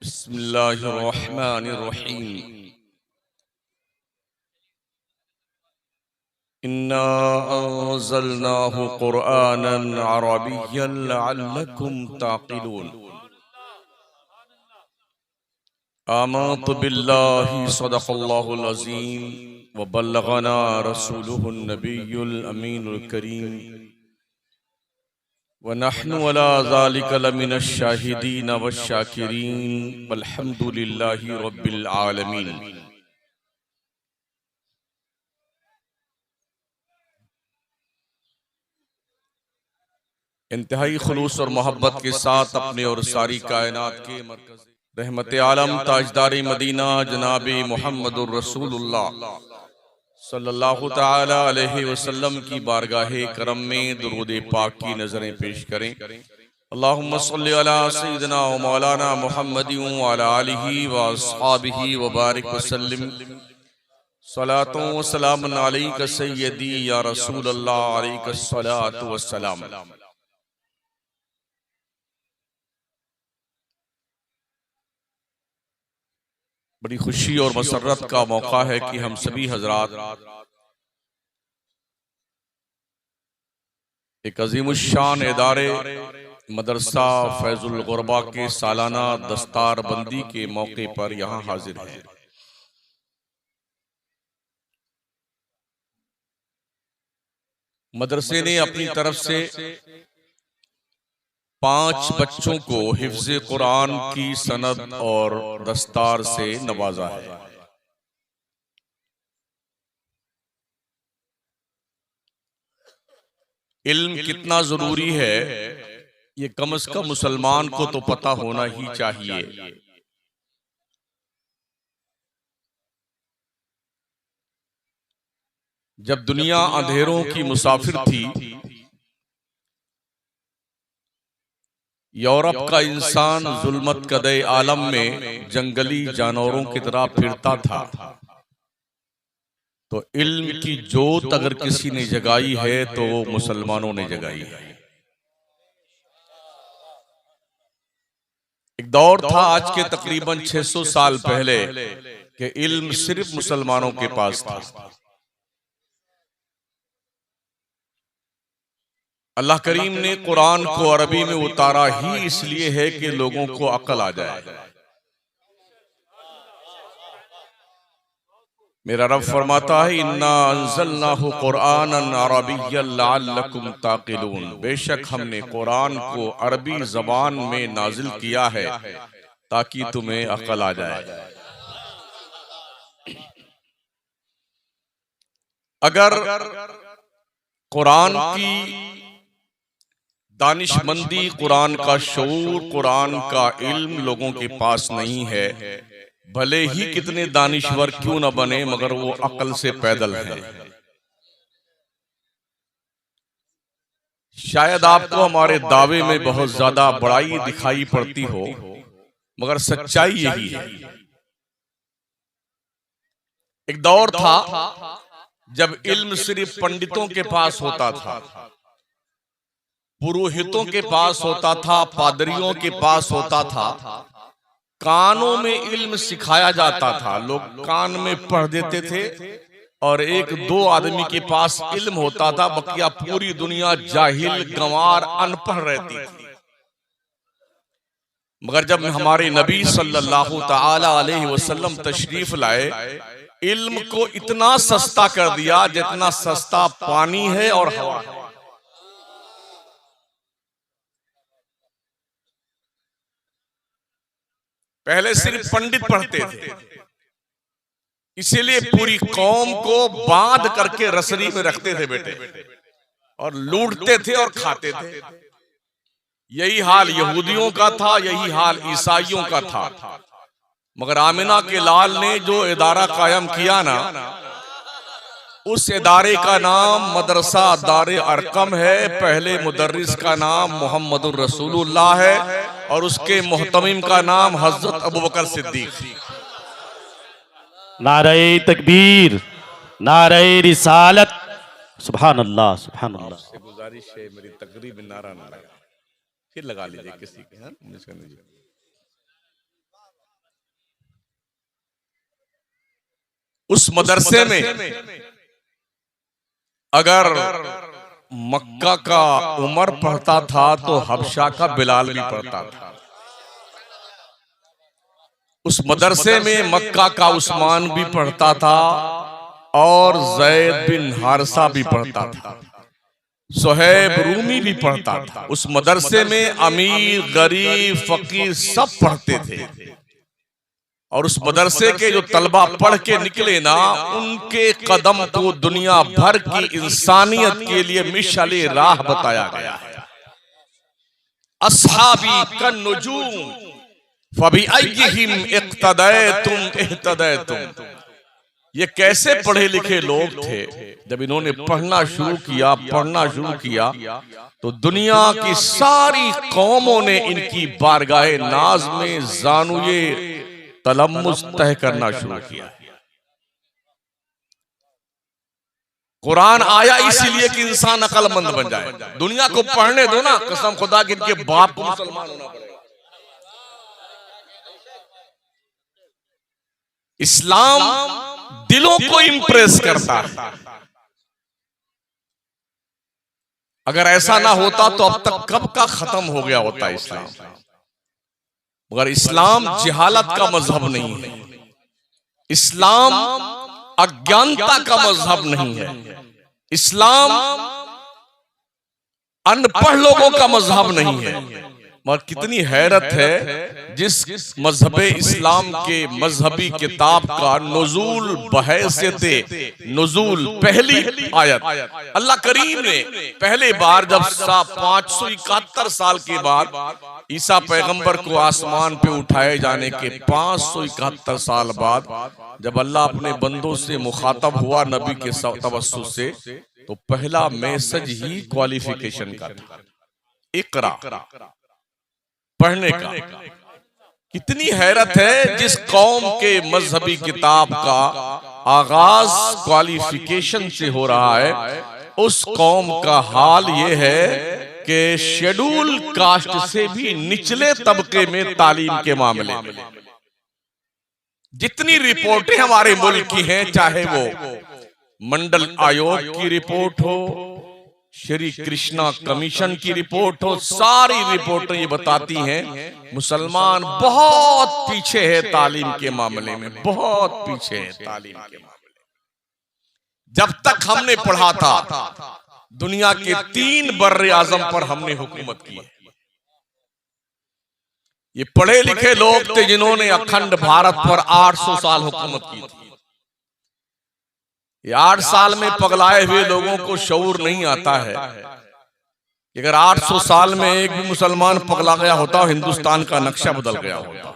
बिस्मिल्लाहिर्रहमानिर्रहीम। इन्ना अंज़लनाहु क़ुरआनन अरबिय्यन लअल्लकुम ताक़िलून। आमन्तु बिल्लाहि सदक़ल्लाहुल अज़ीम व बल्लगना रसूलुहुन नबियुल अमीनुल करीम व नहनु अला ज़ालिका लमिनश शाहिदीन वश्शाकिरीन वल्हम्दुलिल्लाहि रब्बिल आलमीन। इंतहाई खुलूस और मोहब्बत के साथ अपने और सारी कायनात के मरकज़ रहमत आलम ताजदारी मदीना जनाबे मुहम्मदुर रसूलुल्लाह सल्लल्लाहु ताला अलैहि वसल्लम की बारगाहे करम में दुरूद पाक की नजरें पेश करें। अल्लाहुम्मा सल्लि अला सय्यिदिना व मौलाना मुहम्मदिन व अला आलिहि व अस्हाबिहि व बारिक वसल्लिम। सलातो व सलामुन अलैका सय्यदी या रसूलल्लाह अलैका सलातु व सलाम। बड़ी खुशी और मसर्रत का मौका है कि हम सभी हजरात एक अजीमुश्शान इदारे मदरसा फैजुल गुरबा के सालाना दस्तार बंदी के मौके पर यहाँ हाजिर हैं। मदरसे ने अपनी तरफ से 5 बच्चों को हिफ्ज़े कुरान की सनद और दस्तार से नवाजा है। इल्म कितना जरूरी है ये कम से कम मुसलमान को तो पता होना ही चाहिए। जब दुनिया अंधेरों की मुसाफिर थी, यूरोप का इंसान जुल्मत कदे आलम में जंगली जानवरों की तरह फिरता था, तो इल्म की जोत अगर किसी ने जगाई है तो वो मुसलमानों ने जगाई है। एक दौर था आज के तकरीबन 600 साल पहले कि इल्म सिर्फ मुसलमानों के पास था। अल्लाह करीम ने कुरान को अरबी में उतारा ही इसलिए है कि लोगों को अक्ल आ जाए। मेरा रब फरमाता है, इन्ना अंज़लनाहु क़ुरआनन अरबिय्यन लअल्लकुम ताक़िलून। बेशक हमने कुरान को अरबी जबान में नाजिल किया है ताकि तुम्हें अक्ल आ जाए। अगर कुरान की दानिशमंदी, कुरान का शऊर, कुरान का इल्म लोगों के पास नहीं है, भले ही कितने दानिश्वर क्यों न बने, मगर वो अक्ल से पैदल है। शायद आपको हमारे दावे में बहुत ज्यादा बड़ाई दिखाई पड़ती हो, मगर सच्चाई यही है। एक दौर था जब इल्म सिर्फ पंडितों के पास होता था, पुरोहितों के पास होता था, पादरियों के पास होता था। कानों में इल्म सिखाया जाता था, लोग कान में पढ़ देते थे और 1-2 आदमी के पास इल्म होता था, बकिया पूरी दुनिया जाहिल, गंवार, अनपढ़ रहती थी। मगर जब हमारे नबी सल्लल्लाहु ताला अलैहि वसल्लम तशरीफ लाए, इल्म को इतना सस्ता कर दिया जितना सस्ता पानी है और हवा है। पहले सिर्फ पंडित पढ़ते थे, इसीलिए पूरी कौम को बांध करके रसरी में रखते थे बेटे, और लूटते थे और खाते थे। यही हाल यहूदियों का था, यही हाल ईसाइयों का था। मगर आमिना के लाल ने जो इदारा कायम किया ना, उस इदारे का नाम मदरसा दारे अरकम है। पहले मुदर्रिस का नाम मोहम्मदुर रसूलुल्लाह है और उसके मुहतमिम का नाम हजरत अबू बकर सिद्दीक। नारे तकबीर, नारे रिसालत, सुभान अल्लाह, सुभान अल्लाह। आपसे गुजारिश है, मेरी तकरीब नारा ना लगा, फिर लगा लीजिए किसी के। उस मदरसे में अगर मक्का का उमर पढ़ता था तो हबशा का बिलाल भी पढ़ता था। उस मदरसे में मक्का का उस्मान भी पढ़ता था और जैद बिन हारिसा भी पढ़ता था, सुहैब रूमी भी पढ़ता था। उस मदरसे में अमीर गरीब फकीर सब पढ़ते थे और उस मदरसे के जो तलबा पढ़ के निकले ना, उनके कदम को दुनिया भर की इंसानियत के लिए मिशाले राह बताया गया है। अस्हाबी कन नुजूम फबिअय्यिहिम इक्तदैतुम इह्तदैतुम। ये कैसे पढ़े लिखे लोग थे, जब इन्होंने पढ़ना शुरू किया तो दुनिया की सारी कौमों ने इनकी बारगाहे नाज में जानुए तलम्मुस तह करना शुरू किया। कुरान आया इसीलिए कि इंसान अक्लमंद बन जाए। दुनिया को पढ़ने दो ना, कसम खुदा कि इनके बाप को मुसलमान होना पड़ेगा। इस्लाम दिलों को इंप्रेस करता है। अगर ऐसा ना होता तो अब तक कब का खत्म हो गया होता इस्लाम। मगर इस्लाम जिहालत का मजहब नहीं है, इस्लाम अज्ञानता का मजहब नहीं है, इस्लाम अनपढ़ लोगों का मजहब नहीं है। मगर कितनी हैरत है, जिस मजहब इस्लाम के मजहबी किताब का नुज़ूल बहैसियते नुज़ूल पहली आयत अल्लाह करीम ने पहले बार जब 571 साल के बाद ईसा पैगंबर को आसमान पे उठाए जाने के 571 साल बाद जब अल्लाह अपने बंदों से मुखातब हुआ नबी के तवस्सुत से, तो पहला मैसेज ही क्वालिफिकेशन का था, इकरा, पढ़ने का। कितनी हैरत है, जिस कौम के मजहबी किताब का आगाज क्वालिफिकेशन से हो रहा है, उस कौम का हाल ये है कि शेड्यूल कास्ट से भी निचले तबके में तालीम के मामले में जितनी रिपोर्टें हमारे मुल्क की हैं, चाहे वो मंडल आयोग की रिपोर्ट हो, श्री कृष्णा कमीशन की रिपोर्ट हो, सारी रिपोर्टें ये बताती हैं मुसलमान बहुत पीछे है तालीम के मामले में, बहुत पीछे है तालीम के मामले में। जब तक हमने पढ़ा था, दुनिया के 3 बर्रे आजम पर हमने हुकूमत की है। ये पढ़े लिखे लोग थे जिन्होंने अखंड भारत पर 800 साल हुकूमत की थी। 8 साल में पगलाए हुए लोगों को शऊर नहीं आता है। अगर 800 साल में एक भी मुसलमान पगला गया होता, हिंदुस्तान का नक्शा बदल गया होता,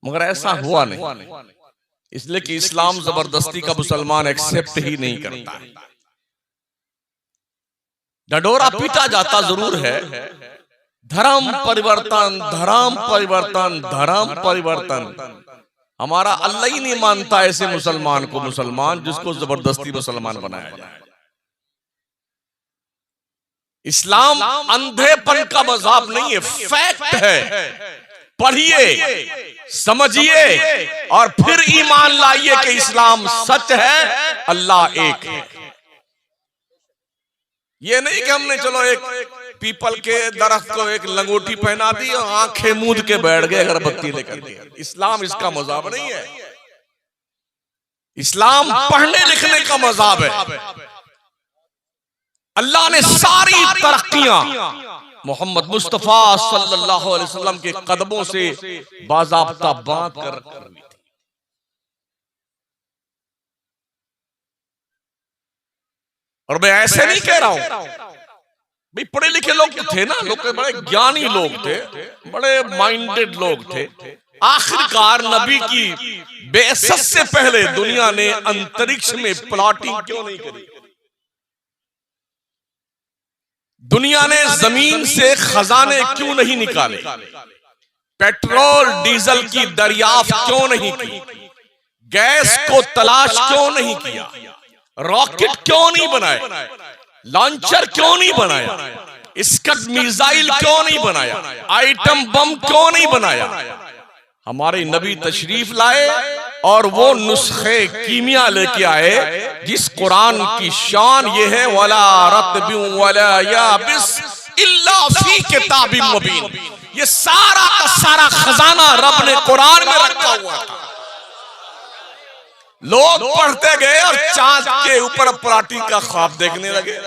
मगर ऐसा हुआ नहीं, इसलिए कि इस्लाम जबरदस्ती का मुसलमान एक्सेप्ट ही नहीं करता है। डडोरा पीटा जाता जरूर है, धर्म परिवर्तन, धर्म परिवर्तन, धर्म परिवर्तन। हमारा अल्लाह ही नहीं मानता ऐसे मुसलमान को मुसलमान जिसको जबरदस्ती मुसलमान बनाया जाए। इस्लाम अंधेपन का मजहब नहीं है, फैक्ट है। पढ़िए, समझिए और फिर ईमान लाइए कि इस्लाम सच है, अल्लाह एक है। ये नहीं कि हमने चलो एक पीपल के दरख्त को एक लंगोटी पहना दी और आंखें मूंद के बैठ गए अगरबत्ती लेकर के। इस्लाम इसका मजहब नहीं है, इस्लाम पढ़ने लिखने का मजहब है। अल्लाह ने सारी तरक्कियां मोहम्मद मुस्तफा सल्लल्लाहु अलैहि वसल्लम के कदमों से बाज़ाब्ता बांध कर रखी थी। और मैं ऐसे नहीं कह रहा हूं, भाई पढ़े लिखे लोग थे ना, लोग बड़े ज्ञानी लोग थे, बड़े माइंडेड लोग थे। आखिरकार नबी की बेअसत से पहले दुनिया ने अंतरिक्ष में प्लॉटिंग क्यों नहीं करी? दुनिया ने जमीन से खजाने क्यों नहीं निकाले? पेट्रोल डीजल की दरियाफ्त क्यों नहीं की? गैस को तलाश क्यों नहीं किया? रॉकेट क्यों नहीं बनाए? लॉन्चर क्यों नहीं बनाया? स्कड मिसाइल क्यों नहीं बनाया? आइटम बम क्यों नहीं बनाया? हमारे नबी तशरीफ लाए और वो नुस्खे कीमिया लेके आए जिस कुरान की शान ये है, वला रत्बिन वला याबिस इल्ला फी किताबिन मुबीन। ये सारा का सारा खजाना रब ने कुरान में रखा हुआ था। लोग पढ़ते गए और चांद के ऊपर पराठी का ख्वाब देखने लगे।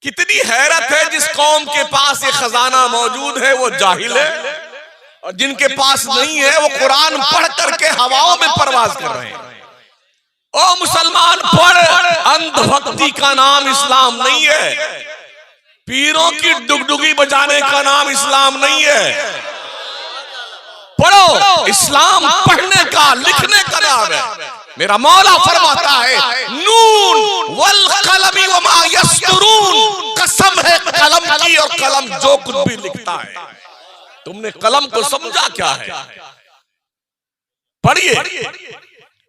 कितनी हैरत है, जिस कौम के पास ये खजाना मौजूद है वो जाहिल है, और जिनके पास नहीं है वो कुरान पढ़ करके हवाओं में परवाज कर रहे हैं। ओ मुसलमान पढ़, अंधभक्ति का नाम इस्लाम नहीं है, पीरों की डुगडुगी बजाने का नाम इस्लाम नहीं है। पढ़ो, इस्लाम पढ़ने का लिखने का नाम है। मेरा मौला फरमाता है, नून वल कलमी वमा यस्तुरून, कसम है कलम की और कलम जो कुछ भी लिखता है। तुमने कलम को समझा क्या है? पढ़िए,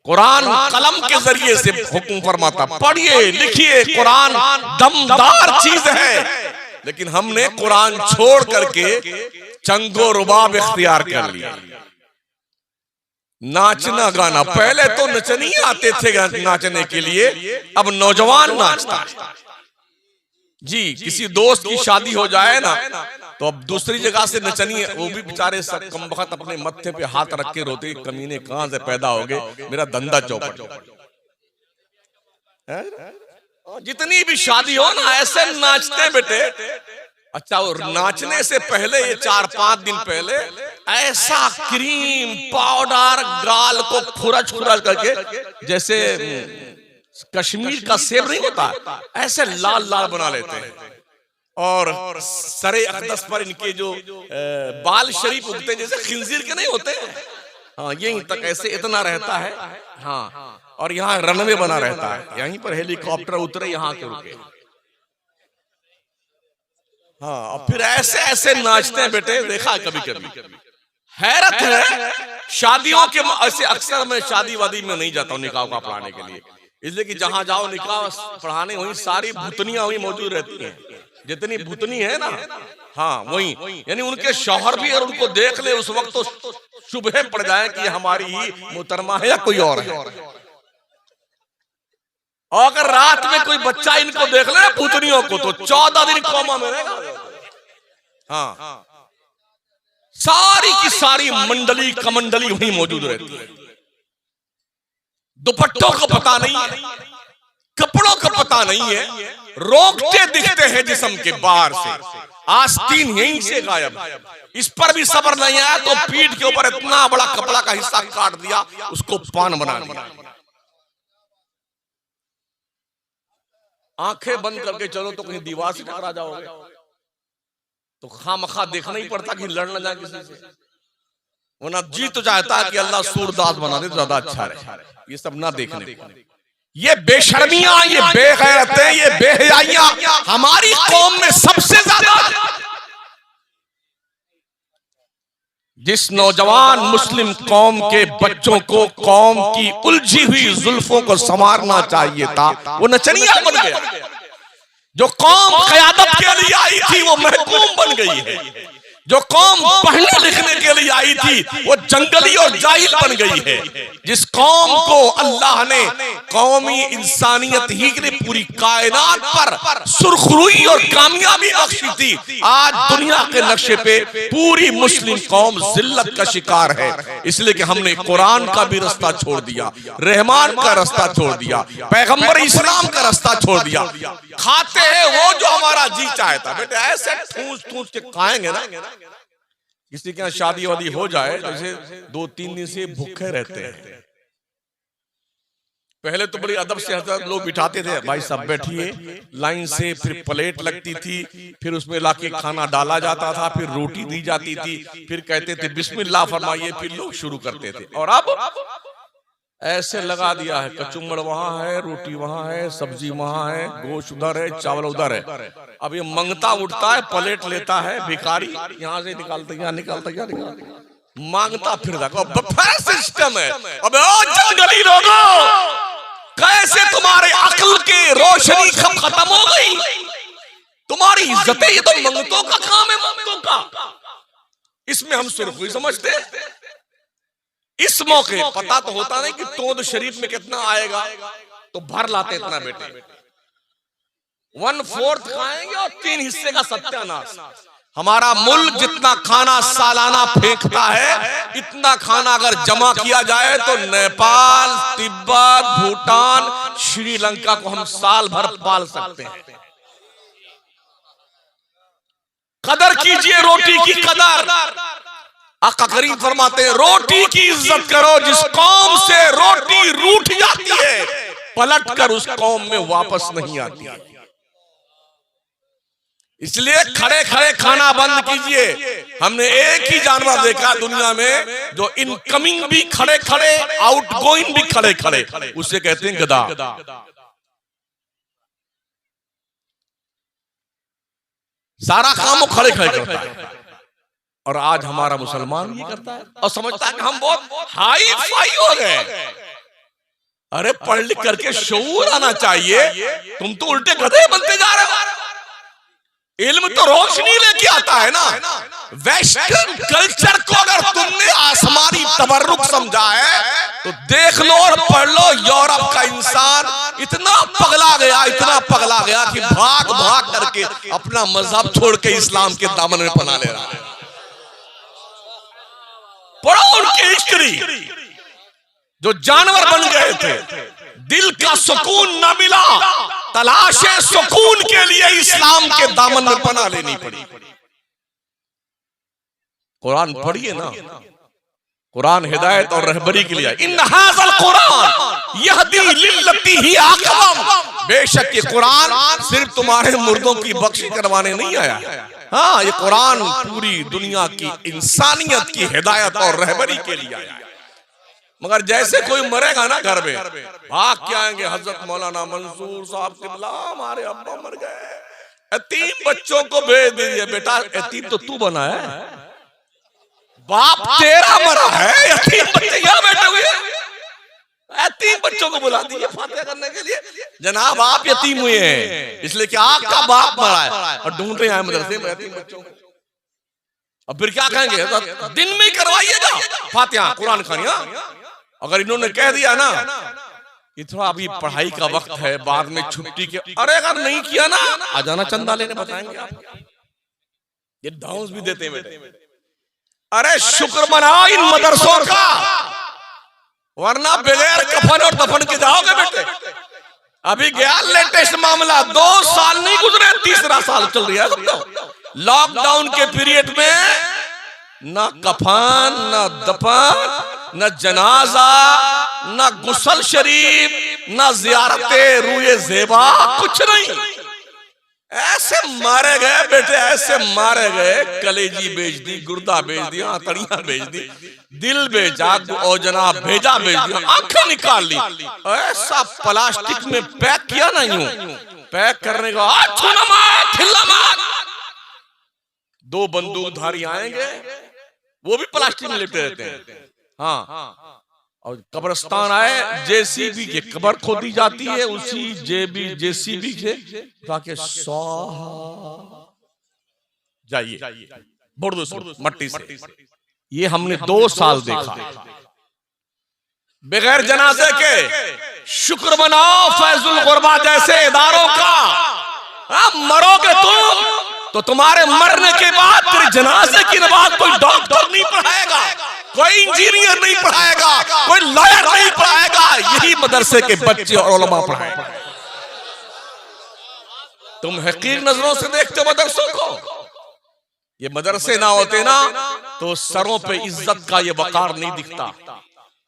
कुरान कलम के जरिए से हुक्म फरमाता, पढ़िए लिखिए। कुरान दमदार चीज है, लेकिन हमने कुरान छोड़ करके चंगो रुबाब इख्तियार कर लिया। नाचना गाना, पहले तो नचनिए आते थे नाचने के लिए, अब नौजवान नाचता है जी। किसी दोस्त की शादी हो जाए ना तो अब दूसरी जगह से नचनिए, वो भी बेचारे सब कम वक्त अपने मत्थे पे हाथ रख के रोते, कमीने कहां से पैदा हो गए, मेरा धंधा चौपट। जितनी भी शादी हो ना ऐसे नाचते बेटे। अच्छा, और नाचने से पहले ये 4-5 दिन पहले ऐसा क्रीम पाउडर गाल को खुरच खुरच करके, जैसे कश्मीर का सेब नहीं होता, ऐसे लाल लाल बना लेते हैं। और सरे अकदस पर इनके जो बाल शरीफ उगते हैं जैसे खिंजीर के नहीं होते, हाँ यहीं तक ऐसे इतना रहता है। हाँ, और यहाँ रनवे बना रहता है, यहीं पर हेलीकॉप्टर उतरे यहाँ के रुके। हाँ, और फिर ऐसे ऐसे नाचते हैं बेटे, देखा कभी कभी। हैरत है, शादियों के ऐसे अक्सर मैं शादी वादी में नहीं जाता हूँ निकाह का पढ़ाने के लिए, इसलिए कि जहां जाओ निकाह पढ़ाने वहीं सारी भूतनियां वहीं मौजूद रहती हैं। जितनी भूतनी है ना, हाँ वही, यानी उनके शौहर भी, और उनको देख ले उस वक्त तो शुबह पड़ जाए कि हमारी ही मोहतरमा है या कोई और है। और अगर रात में कोई बच्चा इनको देख ले भूतनियों को, तो 14 दिन कोमा में रहेगा। हाँ, सारी की सारी मंडली कमंडली वहीं मौजूद रहती है। दुपट्टों का पता नहीं है, कपड़ों का पता नहीं है, रोकते दिखते हैं जिस्म के बाहर से, आस्तीन यहीं से गायब। इस पर भी सब्र नहीं आया तो पीठ के ऊपर इतना बड़ा कपड़ा का हिस्सा काट दिया, उसको पान बना दिया। आंखें बंद करके चलो तो कहीं दीवार से टकरा जाओगे, तो खामखा देखना ही पड़ता कि लड़ न जाए किसी से, वरना जी तो चाहता है कि अल्लाह सूरदास बना दे तो ज्यादा अच्छा रहे। ये सब ना देखने को, ये बेशर्मियां, ये बेगैरतें, ये बेहयाइयां हमारी कौम में सबसे ज्यादा। जिस नौजवान मुस्लिम कौम के बच्चों को कौम की उलझी हुई जुल्फों को संवारना चाहिए था, वो नचनिया बन गया। जो कौम क़यादत के लिए आई थी वो महकूम बन गई है। जो कौम पढ़ने लिखने के लिए आई थी वो जंगली और जाहिल बन गई है। जिस कौम को अल्लाह ने कौमी इंसानियत ही के लिए पूरी कायनात पर सुरखरुई और कामयाबी बख्शी थी, आज दुनिया के नक्शे पे पूरी मुस्लिम कौम जिल्लत का शिकार है। इसलिए कि हमने कुरान का भी रास्ता छोड़ दिया, रहमान का रास्ता छोड़ दिया, पैगंबर इस्लाम का रास्ता छोड़ दिया। खाते हैं वो जो हमारा जी चाहता। बेटे ऐसे ठूस ठूस के खाएंगे ना, किसी के यहाँ शादी वादी हो जाए जैसे 2-3 दिन से भूखे रहते हैं। पहले तो बड़ी अदब से हजरत लोग बिठाते थे, भाई सब बैठिए लाइन से, फिर प्लेट लगती थी, फिर उसमें लाके खाना डाला जाता था, फिर रोटी दी जाती थी, फिर कहते थे बिस्मिल्लाह फरमाइए, फिर लोग शुरू करते थे। और अब ऐसे लगा दिया है, कचुम्बड़ वहां है, रोटी वहां है, सब्जी वहां है, गोश्त उधर है, चावल उधर है। अब ये मंगता उठता है, प्लेट लेता है भिखारी, यहाँ से निकालता यहाँ निकालता यहाँ निकालता, मांगता फिर बफे सिस्टम है। अब जंगली लोगों, कैसे तुम्हारे अक्ल की रोशनी खत्म हो गई, तुम्हारी इज्जतें, ये तो मंगतों का काम है, मंगतों का। इसमें हम सुरखुई समझते हैं। इस मौके पता तो होता नहीं कि तोद शरीफ में कितना आएगा, तो भर लाते इतना बेटे, 1/4 खाएंगे और 3 हिस्से का सत्यानाश। हमारा मुल्क जितना खाना सालाना फेंकता है, इतना खाना अगर जमा किया जाए तो नेपाल, तिब्बत, भूटान, श्रीलंका को हम साल भर पाल सकते हैं। कदर कीजिए रोटी की कदर। आका करीम फरमाते हैं रोटी की इज्जत करो, जिस कौम से रोटी रूठ जाती है पलट कर उस कौम में वापस नहीं आती है। इसलिए खड़े खड़े खाना बंद कीजिए। हमने एक ही जानवर देखा दुनिया में जो इनकमिंग भी खड़े खड़े, आउटगोइंग भी खड़े खड़े, उसे कहते हैं गधा। सारा काम वो खड़े खड़े करता है। और आज हमारा मुसलमान ये करता है और समझता है कि हम बहुत हाई फाई हो गए। अरे पढ़ लिख करके शऊर आना चाहिए, तुम तो उल्टे गधे बनते जा रहे हो। इल्म तो रोशनी लेके आता है ना। वेस्टर्न कल्चर को अगर तुमने आसमानी तबर्रुक समझा है तो देख लो और पढ़ लो, यूरोप का इंसान इतना पगला गया, इतना पगला गया कि भाग भाग करके अपना मजहब छोड़ के इस्लाम के दामन में पना ले रहा है। पढ़ो उनकी हिस्ट्री, जो जानवर बन गए थे, दिल का सुकून न मिला, तलाशे सुकून के लिए इस्लाम के दामन में पनाह लेनी पड़ी। कुरान पढ़िए ना, कुरान हिदायत और रहबरी के लिए। इन हाज़ल कुरान यहदी लिल्लती ही अक़वम, बेशक ये कुरान सिर्फ तुम्हारे मुर्दों की बख्शी करवाने नहीं आया। हाँ, ये कुरान पूरी दुनिया की इंसानियत की हिदायत और रहबरी के लिए आया। मगर जैसे कोई मरेगा ना घर में, भाग के आएंगे हजरत मौलाना मंसूर साहब किबला, हमारे अब्बा मर गए, यतीम बच्चों को भेज दीजिए। बेटा यतीम तो तू बना है, बाप तेरा मरा है, यतीम बच्चे यहाँ बैठे हुए हैं। यतीम बच्चों को बुला दीजिए फातिहा करने के लिए। जनाब आप यतीम हुए हैं इसलिए कि आपका बाप मरा है और ढूंढ रहे हैं मदरसे में यतीम बच्चों को। अब फिर क्या कहेंगे, दिन में ही करवाइएगा फातिहा कुरान खानिया। अगर इन्होंने कह दिया ना कि थोड़ा अभी पढ़ाई का वक्त है, बाद में छुट्टी के, अरे अगर नहीं किया ना आ जाना चंदा लेने, बताएंगे आप। ये डाउन्स भी देते हैं बेटे। अरे शुक्र मनाओ इन मदरसों का, वरना बगैर कफन और दफन के जाओगे बेटे। अभी गया लेटेस्ट मामला, 2 साल नहीं गुजरे, 3रा साल चल रहा है। लॉकडाउन के पीरियड में न कफन, न दफन, न जनाजा, न गुसल शरीफ, न जियारते रूए जेबा, कुछ नहीं। ऐसे मारे गए बेटे, ऐसे मारे गए। कलेजी बेच दी, गुर्दा बेच दिया, आंतड़ियां बेच दी, दिल बेचा, औजना भेजा बेच दिया, आंखें निकाल ली। ऐसा प्लास्टिक में पैक किया ना, यूं पैक करने का 2 बंदूकधारी आएंगे, वो भी प्लास्टिक में लिपटे रहते हैं। हाँ, और कब्रिस्तान आए, जेसीबी के कब्र खोदी जाती है, उसी जेसीबी से ताकि जाइए मट्टी से। ये हमने 2 साल देखा बगैर जनाजे के। शुक्र मनाओ फैजुल गुरबा जैसे इदारों का। मरोगे तुम तो तुम्हारे मरने के बाद तेरे जनाजे की नमाज कोई डॉक्टर नहीं पढ़ाएगा, कोई इंजीनियर नहीं पढ़ाएगा, कोई लॉयर नहीं पढ़ाएगा, यही मदरसे के बच्चे और उलमा पढ़ाएंगे। तुम हकीर नजरों से देखते हो मदरसों को। ये मदरसे ना होते ना तो सरों पे इज्जत का ये वकार नहीं दिखता।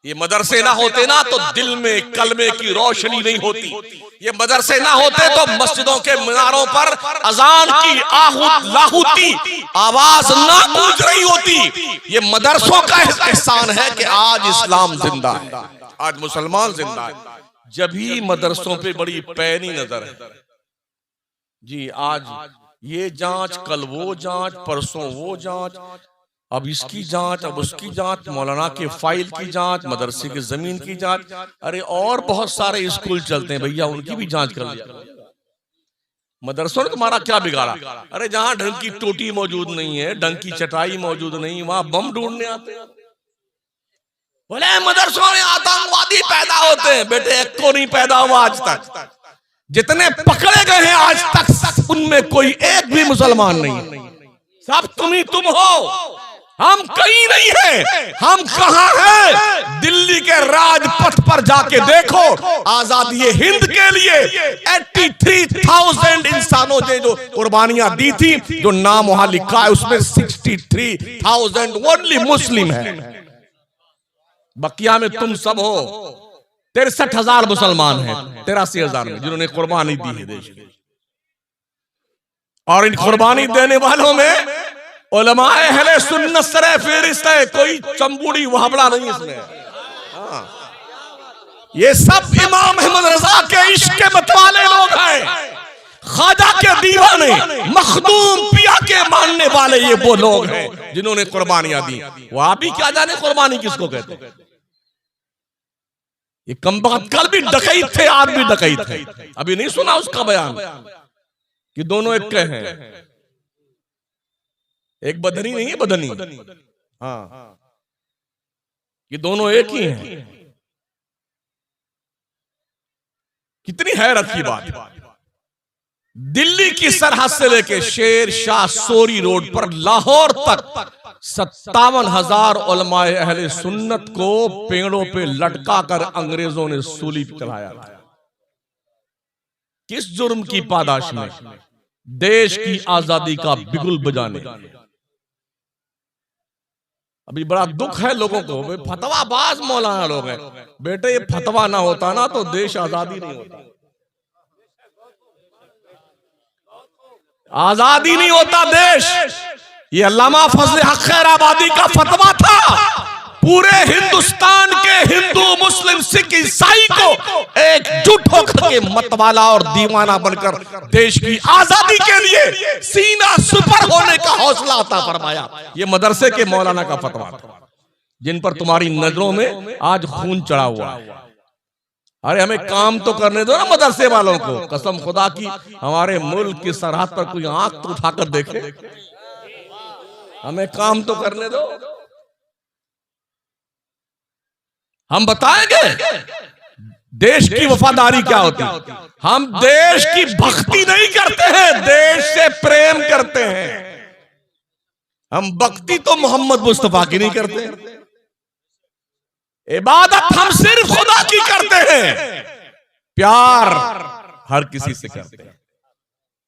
ये मदरसे ना होते ना तो दिल में कलमे की रोशनी नहीं होती। ये मदरसे ना होते तो मस्जिदों के मीनारों पर अजान की लाहूती आवाज ना गूंज रही होती। ये मदरसों का एहसान है कि आज इस्लाम जिंदा है, आज मुसलमान जिंदा है। जब ही मदरसों पे बड़ी पैनी नजर है जी। आज ये जांच, कल वो जांच, परसों वो जांच, अब इसकी जांच, अब उसकी जांच, मौलाना के फाइल की जांच, मदरसे की जमीन की जांच। अरे और बहुत सारे स्कूल चलते हैं भैया, उनकी भी जांच कर लिया। मदरसों ने तुम्हारा क्या बिगाड़ा? अरे जहां ढंग की टोटी मौजूद नहीं है, ढंग की चटाई मौजूद नहीं, वहां बम ढूंढने आते हैं। बोले मदरसों में आतंकवादी पैदा होते हैं। बेटे एक को नहीं पैदा हुआ आज तक। जितने पकड़े गए हैं आज तक उनमें कोई एक भी मुसलमान नहीं, सब तुम हो। हम कहीं नहीं है, हम कहां हैं? दिल्ली के राजपथ पर जाके देखो, आजादी हिंद के लिए 83,000 इंसानों ने जो कुर्बानियां दी थी, जो नाम वहां लिखा है उसमें 63,000 ओनली मुस्लिम है। बकिया में तुम सब हो। 63,000 मुसलमान हैं 83,000 में, जिन्होंने कुर्बानी दी है देश की। और इन कुर्बानी देने वालों में उलमाए अहले सुन्नत सरे फेरिस्त है, कोई चंबुड़ी वहाबड़ा नहीं इसमें। ये सब इमाम अहमद रजा के इश्क के मतवाले लोग हैं, ख्वाजा के दीवाने, मखदूम पिया के मानने वाले ये वो लोग हैं जिन्होंने कुर्बानियां दी। वो आप ही क्या जाने कुर्बानी किसको कहते हैं। ये कमबख्त कल भी डकैत थे, आज भी डकैत थे। अभी नहीं सुना उसका बयान कि दोनों एक के हैं। एक बदनी नहीं है, बदनी। हाँ, ये दोनों एक ही हैं। कितनी हैरत की बात। दिल्ली की सरहद से लेके शेर शाह सोरी रोड पर लाहौर तक 57,000 उलमाए अहले सुन्नत को पेड़ों पे लटका कर अंग्रेजों ने सूली पे चढ़ाया। किस जुर्म की पादाश में? देश की आजादी का बिगुल बजाने। अभी बड़ा दुख है लोगों को, फतवाबाज मौलाना लोग हैं। बेटे ये फतवा ना होता ना तो देश आजादी नहीं होता, आजादी नहीं होता देश। ये अल्लामा फजल हक खैराबादी का फतवा था। पूरे हिंदुस्तान के हिंदू मुस्लिम सिख ईसाई को एकजुट होकर के मतवाला और दीवाना बनकर देश की आजादी के लिए सीना सुपर होने का हौसला अता फरमाया। ये मदरसे के मौलाना का फतवा था, जिन पर तुम्हारी नजरों में आज खून चढ़ा हुआ है। अरे हमें काम तो करने दो ना मदरसे वालों को। कसम खुदा की, हमारे मुल्क की सरहद पर कोई आंख तो उठाकर देखे, हमें काम तो करने दो। हम बताएंगे देश की वफादारी क्या होती है। हम देश की भक्ति नहीं करते हैं, देश से प्रेम करते हैं। हम भक्ति तो मोहम्मद मुस्तफा की नहीं करते, इबादत हम सिर्फ खुदा की करते हैं, प्यार हर किसी से करते हैं।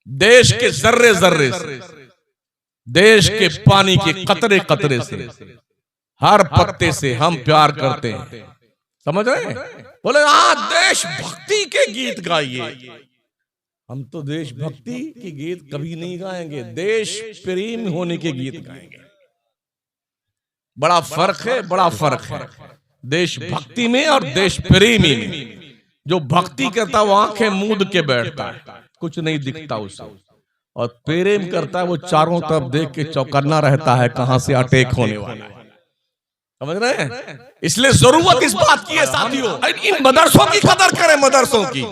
देश के जर्रे जर्रे से, देश के पानी के कतरे कतरे से, हर पत्ते से हम प्यार करते हैं। समझ रहे हैं? बोले हाँ देश भक्ति के गीत गाइए। हम तो देश भक्ति के गीत कभी नहीं गाएंगे, देश प्रेम होने के गीत गाएंगे। बड़ा फर्क है, बड़ा फर्क है देश भक्ति में और देश प्रेमी में। जो भक्ति करता है वो आंखें मूंद के बैठता है, कुछ नहीं दिखता उसे, और प्रेम करता है वो चारों तरफ देख के चौकन्ना रहता है कहां से अटैक होने वाला है। समझ रहे हैं? इसलिए जरूरत इस बात की है साथियों, इन मदरसों की कदर करें। मदरसों की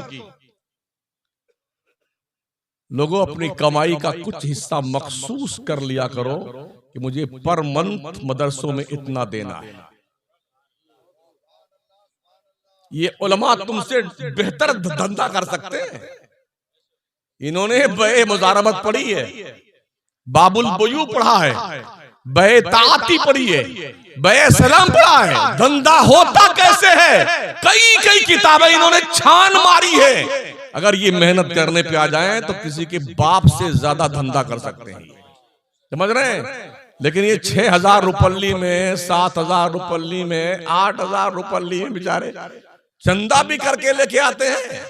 लोगों अपनी कमाई का कुछ हिस्सा मखसूस कर लिया करो कि मुझे पर मंथ मदरसों में इतना देना है। ये उलमा तुमसे बेहतर धंधा कर सकते हैं। इन्होंने बे मुजारबत पढ़ी है, बाबुल बुयू पढ़ा है, बे ताती पढ़ी है, बे सलाम पढ़ा है। धंधा होता कैसे है, कई कई किताबें इन्होंने छान मारी है। अगर ये मेहनत करने पे आ जाएं तो किसी के बाप से ज्यादा धंधा कर सकते हैं। समझ रहे हैं? लेकिन ये 6,000 रुपल्ली में, 7,000 रुपल्ली में, 8,000 रुपल्ली में बेचारे चंदा भी करके लेके आते हैं,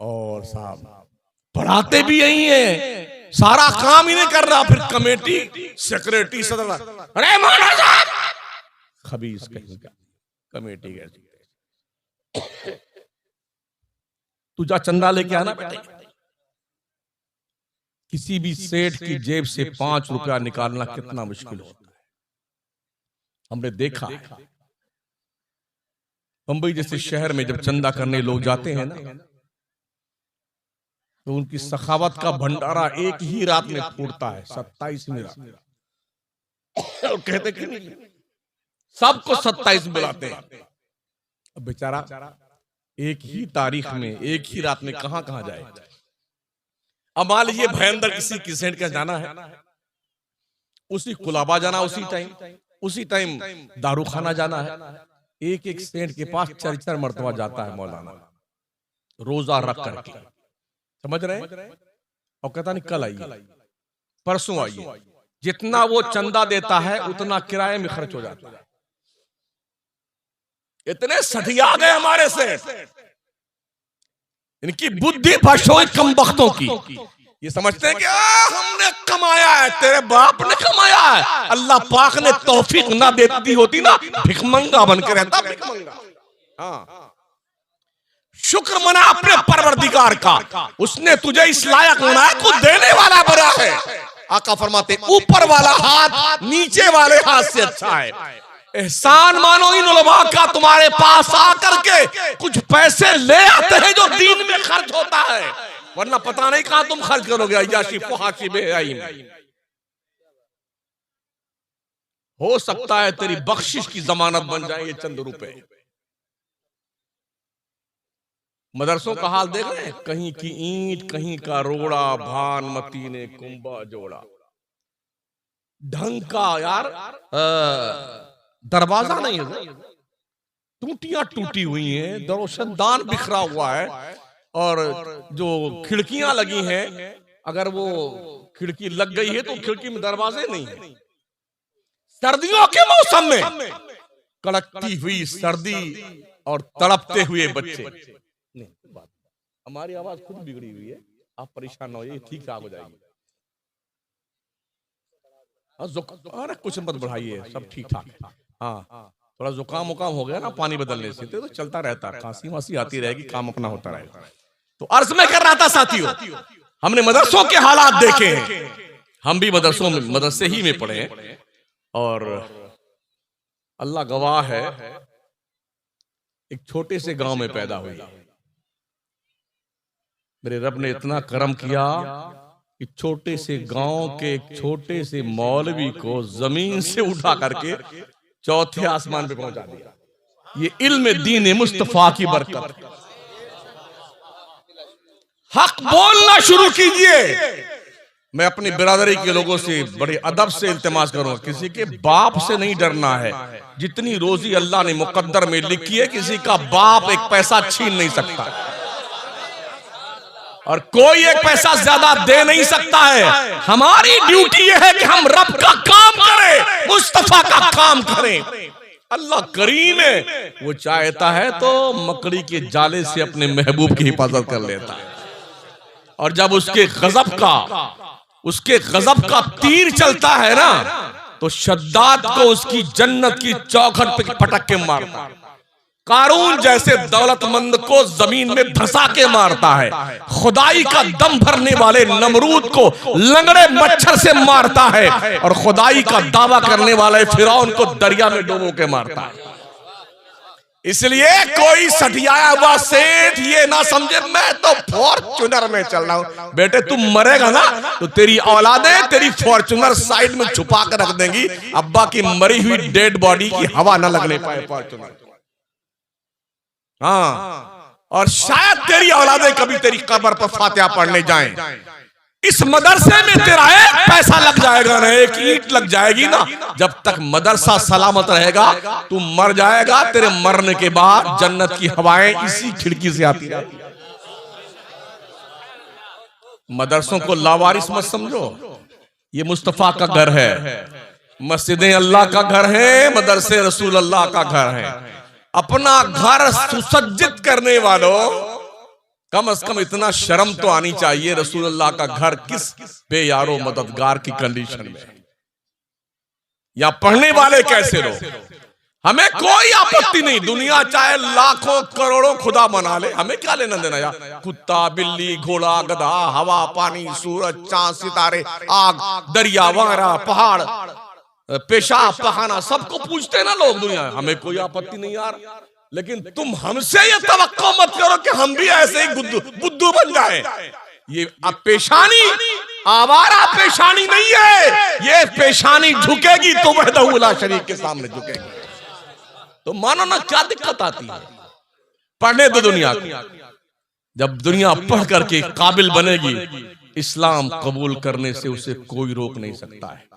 और साहब पढ़ाते भी यही है, सारा काम इन्हें कर रहा। फिर कमेटी सेक्रेटरी सदर, अरे मौलाना साहब खबीस कहीं का कमेटी कैसी, तू जा चंदा लेके आना बेटे। किसी भी सेठ की जेब से 5 रुपया निकालना कितना मुश्किल होता है, हमने देखा। मुंबई जैसे शहर में जब चंदा करने लोग जाते हैं ना, तो उनकी सखावत का भंडारा एक ही रात में फूटता है, 27वीं रात। और कहते कि नहीं सबको 27 बुलाते हैं। अब बेचारा एक ही तारीख में एक ही रात में कहां कहां जाए। अब मान लीजिए भयंदर किसी की सेंट का जाना है, उसी कुलाबा जाना, उसी टाइम दारू खाना जाना है। एक एक सेंट के पास 4 मरतबा जाता है मौलाना, रोजा रख करके, समझ रहे हैं। और कहता नहीं कल आइए, परसों आइए। जितना वो चंदा देता है उतना किराए में खर्च हो जाता है। इतने सठिया गए हमारे से, इनकी बुद्धि भ्रष्ट हो कम बख्तों की। ये समझते हैं कि हमने कमाया है, तेरे बाप ने कमाया है। अल्लाह पाक ने तौफीक ना देती होती ना, भिखमंगा बनकर रहता भिखमंगा। हाँ, शुक्र मना अपने परवरदिगार का, उसने तुझे इस लायक बनाया, कुछ देने वाला बड़ा है। आका फरमाते ऊपर वाला हाथ नीचे वाले हाथ से अच्छा है। एहसान मानो इन उलमा का, तुम्हारे पास आकर के कुछ पैसे ले आते हैं जो दीन में खर्च होता है, वरना पता नहीं कहां तुम खर्च करोगे। अय्याशी फहाशी बेहयाई में हो सकता है तेरी बख्शिश की जमानत बन जाए ये चंद रुपए। मदरसों का हाल देख रहे हैं, कहीं की ईंट कहीं का रोड़ा, भानमती ने कुंभा जोड़ा। ढंग का यार दरवाजा नहीं है, टूटियां टूटी हुई हैं, दरोशनदान बिखरा हुआ है, और जो खिड़कियां लगी हैं, अगर वो खिड़की लग गई है तो खिड़की में दरवाजे नहीं है। सर्दियों के मौसम में कड़कती हुई सर्दी और तड़पते हुए बच्चे। हमारी आवाज खुद बिगड़ी हुई है, आप परेशान ना होइए, ठीक ठाक हो जाएगी। अरे कुछ मत बढ़ाइए, सब ठीक ठाक है। हाँ, थोड़ा जुकाम उकाम हो गया ना पानी बदलने से, तो चलता रहता, खांसी वासी आती रहेगी, काम अपना होता रहेगा। तो अर्ज में कर रहा था साथियों, हमने मदरसों के हालात देखे हैं। हम भी मदरसों में, मदरसे ही में पढ़े हैं, और अल्लाह गवाह है, एक छोटे से गांव में पैदा हुई। मेरे रब ने इतना करम किया कि छोटे से गांव के एक छोटे से मौलवी को जमीन से उठा करके चौथे आसमान पे पहुंचा दिया। ये इल्म दीन मुस्तफा की बरकत। हक बोलना शुरू कीजिए। मैं अपनी बिरादरी के लोगों से बड़े अदब से इल्तिमास करूंगा, किसी के बाप से नहीं डरना है। जितनी रोजी अल्लाह ने मुकद्दर में लिखी है, किसी का बाप एक पैसा छीन नहीं सकता, और कोई एक पैसा ज्यादा दे नहीं सकता है। हमारी ड्यूटी यह है कि हम रब का काम करें, मुस्तफा का काम करें। अल्लाह करीम है, वो चाहता है तो मकड़ी के जाले से अपने महबूब की हिफाजत कर लेता है, और जब उसके गजब का तीर चलता है ना, तो शद्दाद को उसकी जन्नत की चौखट पे पटक के मारता है। कारून जैसे दौलतमंद को जमीन में धंसा के मारता है। खुदाई का दम भरने वाले नमरूद को लंगड़े मच्छर से मारता है, और खुदाई का दावा करने वाले फिरौन को दरिया में डुबो के मारता है। इसलिए कोई सठियाया हुआ सेठ ये ना समझे मैं तो फॉर्च्यूनर में चल रहा हूं। बेटे तुम मरेगा ना तो तेरी औलादें तेरी फॉर्च्यूनर साइड में छुपा कर रख देंगी, अब्बा की मरी हुई डेड बॉडी की हवा ना लगने पाए फॉर्च्यूनर। हाँ, और शायद तेरी औलादें कभी तेरी कब्र पर फातिहा पढ़ने जाएं। इस मदरसे में तेरा एक पैसा लग जाएगा ना, एक ईंट लग जाएगी ना, जब तक मदरसा सलामत रहेगा तू मर जाएगा। तेरे मरने के बाद जन्नत की हवाएं इसी खिड़की से आती रहेगी। मदरसों को लावारिस मत समझो, ये मुस्तफा का घर है, मस्जिदें अल्लाह का घर है, मदरसे रसूल अल्लाह का घर है। अपना घर सुसज्जित करने वालों, कम से कम इतना शर्म तो आनी चाहिए, रसूल अल्लाह का घर किस बेयारो मददगार की कंडीशन में, या पढ़ने वाले कैसे लोग। हमें कोई आपत्ति नहीं, दुनिया चाहे लाखों करोड़ों खुदा बना ले, हमें क्या लेना देना यार। कुत्ता, बिल्ली, घोड़ा, गधा, हवा, पानी, सूरज, चांद, सितारे, आग, दरिया वगैरह, पहाड़, पेशाब, पखाना, सबको पूछते ना लोग दुनिया में, हमें कोई आपत्ति नहीं यार। लेकिन तुम हमसे ये तवक्को मत करो कि हम भी ऐसे ही बुद्धू बन जाएं। ये पेशानी आवारा पेशानी नहीं है, ये पेशानी झुकेगी तो वहदहू ला शरीक के सामने झुकेगी। तो मानो ना क्या दिक्कत आती है। पढ़ने दो दुनिया को, जब दुनिया पढ़ करके काबिल बनेगी, इस्लाम कबूल करने से उसे कोई रोक नहीं सकता है।